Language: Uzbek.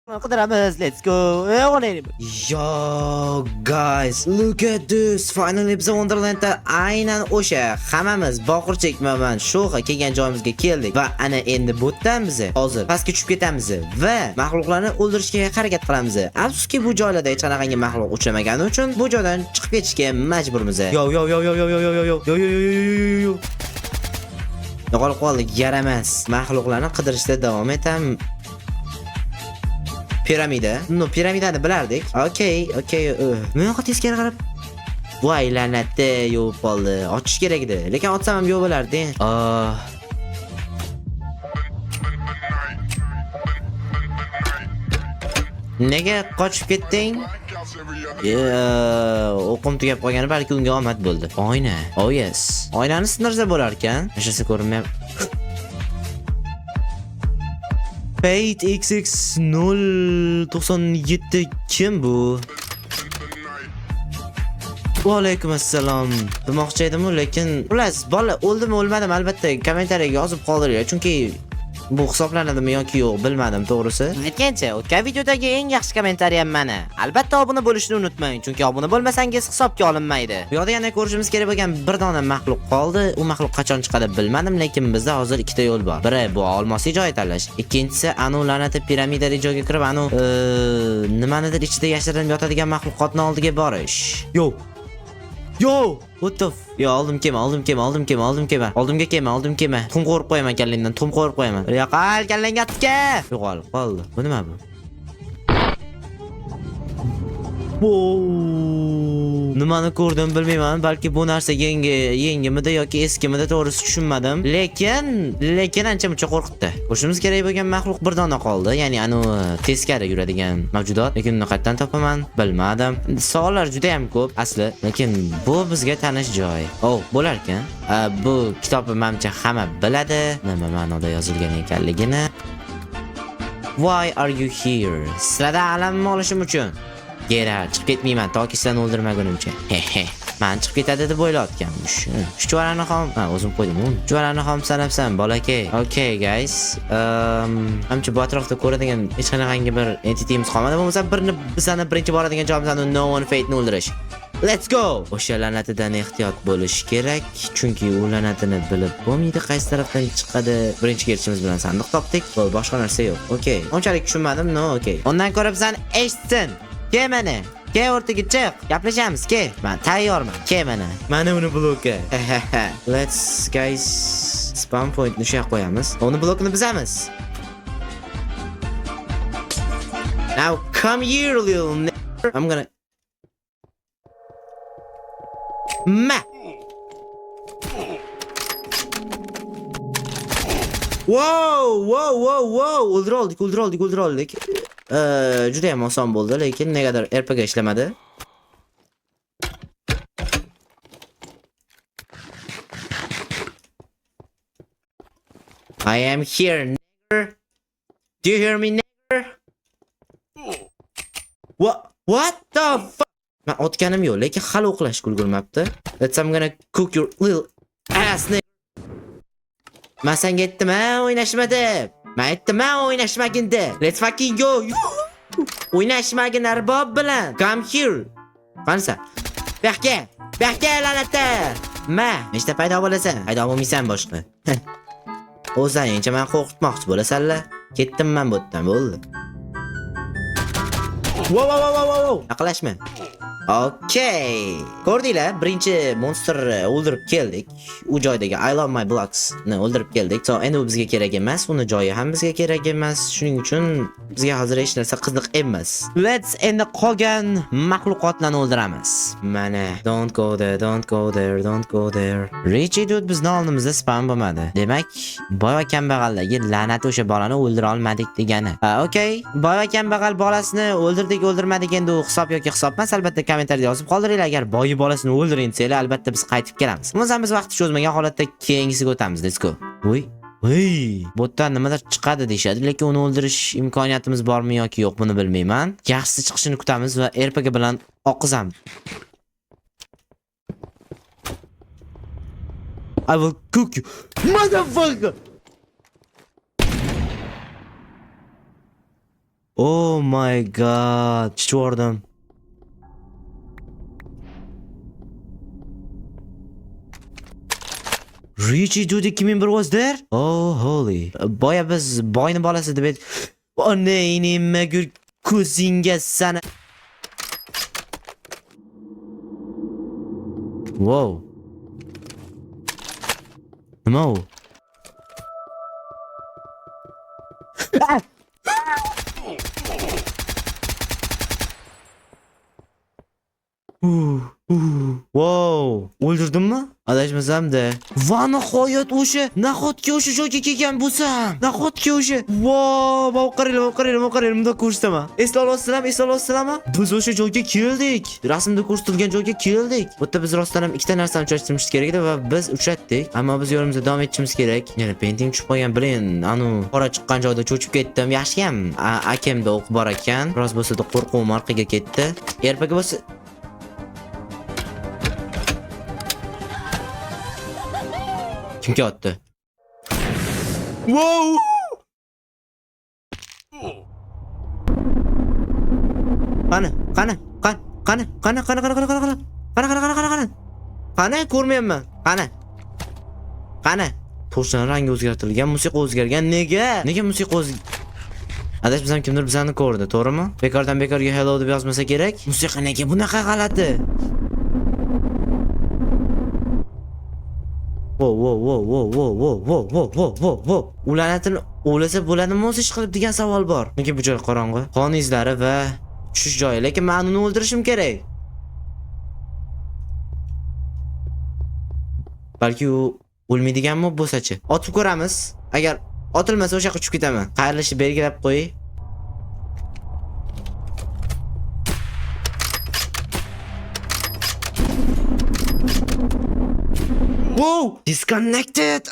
Qidiramiz. Let's go. O'ynaylik. Yo guys, look at this. Finally biz Wonderlandda aynan o'sha hammamiz boqirchak bilan sho'xa kelgan joyimizga keldik va ana endi bu yerdan biz hozir pastga tushib ketamiz va mahluqlarni o'ldirishga harakat qilamiz. Afsuski bu joylarda hech qanaqangi mahluq uchramagani uchun bu joydan chiqib ketishga majburmiz. Yo. Yo'qolib qoldik, yaramas. Mahluqlarni qidirishda davom etamiz. Piramida. No, piramidani bilardik. Okay. Men yo'q teskari qarab. Voy la'natda yo'q qoldi. Ochish kerak edi. Lekin otsam ham yo'q bo'lardi. Nega qochib ketding? O'qim tugab qolgani balki unga omad bo'ldi. Oyna. Oh yes. Oynani sindirsa bo'lar ekan. Hechasi ko'rinmayapti. Fate XX097 kim bu? Va alaykum assalom. Demoqchi edim, lekin xullas bola o'ldimi o'lmadim albatta kommentariyaga yozib qoldiringlar, chunki bu hisoblanadimi yoki yo'q bilmadim to'g'risi. Aytgancha, o'tgan videodagi eng yaxshi kommentariyam mana. Albatta obuna bo'lishni unutmang, chunki obuna bo'lmasangiz hisobga olinmaydi. Bu yoqda yana ko'rishimiz kerak bo'lgan bir dona mahluq qoldi. U mahluq qachon chiqadi bilmadim, lekin bizda hozir ikkita yo'l bor. Biri bu olmosiy joy tanlash, ikkinchisi anu la'nati piramidali joyga kirib anu nimanidir ichida yashirinib yotadigan mahluqotni oldiga borish. Yo, what the yo, oldim kema. Oldimga kema. Tuxum qo'rib qo'yaman kallangdan, tuxum qo'rib qo'yaman. Yo'qol, kallangga tika. Yo'qolib qoldi. Bu nima bu? Nimani ko'rdim bilmayman, balki bu narsa yengimida yoki eskimida to'g'risi tushunmadim. Lekin ancha-muncha qo'rqitdi. Ko'rishimiz kerak bo'lgan mahluq bir dona qoldi, ya'ni anu teskari yuradigan mavjudot. Lekin uni qayerdan topaman? Bilmadim. Savollar juda ham ko'p asli, lekin bu bizga tanish joy. Bo'lar ekan. Bu kitobni menimcha hamma biladi, nima ma'noda yozilgan ekanligini. Why are you here? Sizlardan alamimni olishim uchun. Gera, chiqib ketmayman toki sizlarni o'ldirmagunimcha. Men chiqib ketadi deb o'ylayotganmish. Chuchvarani ham, o'zim qo'ydim uni. Chuchvarani ham sanabsan, bolakay. Okay guys. Hamcha bu atrofda ko'radigan hech qanaqangi bir entitimiz qolmadi. Bo'lmasa bizani birinchi boradigan joyimizdan No One Fate'ni o'ldirish. Let's go. O'sha la'natidan ehtiyot bo'lish kerak, chunki u la'natini bilib bo'lmaydi qaysi tarafdan chiqadi. Birinchi kelishimiz bilan sandiq topdik. Boshqa narsa yo'q. Okay. Unchalik tushunmadim, no, okay. Ondan ko'ra bizani eshitsin. Ke mana. Ke o'rtaga chiq. Gaplashamiz, ke. Men tayyorman. Ke mana uni blokka. Let's guys spam point ni shoq qo'yamiz. Uni blokini buzamiz. Now come here little I'm gonna Wow. O'ldiroldik. Juda ham oson bo'ldi, lekin negadir RPG ishlamadi. I am here, nigger. Do you hear me, nigger? What the fuck? Men otganim yo'q, lekin hali uxlash ulgurmabdi. I'm gonna cook your little ass, nigger. Men senga aytdim, o'ynashma deb. Men aytdim, o'ynashmagin deb. Let's fucking go. O'ynashmagin arbob bilan. Come here. Qansa? Baxga la'natda. Nechta paydo bo'lasan? Paydo bo'lmaysan boshqa. O'zingcha men qo'rqitmoqchi bo'lasanlar. Ketdim men bu yerdan, bo'ldi. Wow. Yaqinlashma. Okay. Ko'rdinglar, birinchi monster o'ldirib keldik. U joydagi I love my blocks ni o'ldirib keldik. So, endi u bizga kerak emas, uni joyi ham bizga kerak emas. Shuning uchun bizga hozir hech narsa qiziq emas. Let's endi qolgan mahluqotlarni o'ldiramiz. Mana, don't go there. Richie dude bizni oldimizda spam bo'lmadi. Demak, boy va kambag'aldagi la'nati o'sha bolani o'ldira olmadik degani. Okay, boy va kambag'al bolasini o'ldirmadik endi u hisob yoki hisob emas, albatta kommentariyada yozib qoldiringlar. Agar boyi bolasini o'ldiring desanglar, albatta biz qaytib kelamiz. Biz vaqt cho'zmagan holatda keyingisiga o'tamiz. Let's go. Botdan nimadir chiqadi deyshadi, lekin uni o'ldirish imkoniyatimiz bormi yoki yo'q buni bilmayman. Yaxshisi chiqishini kutamiz va RPG bilan oqizamiz. I will cook you, motherfucker. Oh my god. Chichvordim. Richie Dude 2001 was there? Oh holy. Boya biz boyni bolasi deb nima gur ko'zingga sana. Wow. Nima u? Wow, o'ldirdimmi? Adashmasam-da. Va nihoyat o'sha, nahotki o'sha joyga kelgan bo'lsam. Nahotki o'sha. Wow, qarang, bunda ko'rsataman. Esla olasizlarmi? Biz o'sha joyga keldik. Rasmda ko'rsatilgan joyga keldik. Bu yerda biz rostdan ham ikkita narsani uchrashtirishimiz kerak edi va biz uchratdik. Ammo biz yo'limizda davom etishimiz kerak. Yana painting tushib qolgan, bilin, qora chiqqan joyda cho'chib ketdim. Yaxshiyam akamda o'q bor ekan. Biroz bo'lsa-da qo'rquvim orqaga ketdi. Erpaga bo'lsa kimga otdi? Wow! Qani, ko'rmayapman. Qani? To'shdan rangi o'zgartirilgan, musiqa o'zgargan. Nega musiqa Adashmasam kimdir bizani ko'rdi, to'g'rimi? Bekordan bekorga hello deb yozmasa kerak. Musiqa nega bunaqa g'alati? Wow. Ulanatini o'lasa bo'ladimi o'zi ish qilib degan savol bor. Nega bu joy qorong'i? Qon izlari va tushish joyi, lekin men uni o'ldirishim kerak. Balki u o'lmaydiganmi bo'lsa-chi? Otib ko'ramiz. Agar otilmasa o'sha yoqqa tushib ketaman. Qayrilishni belgilab qo'y. Whoa! Disconnected!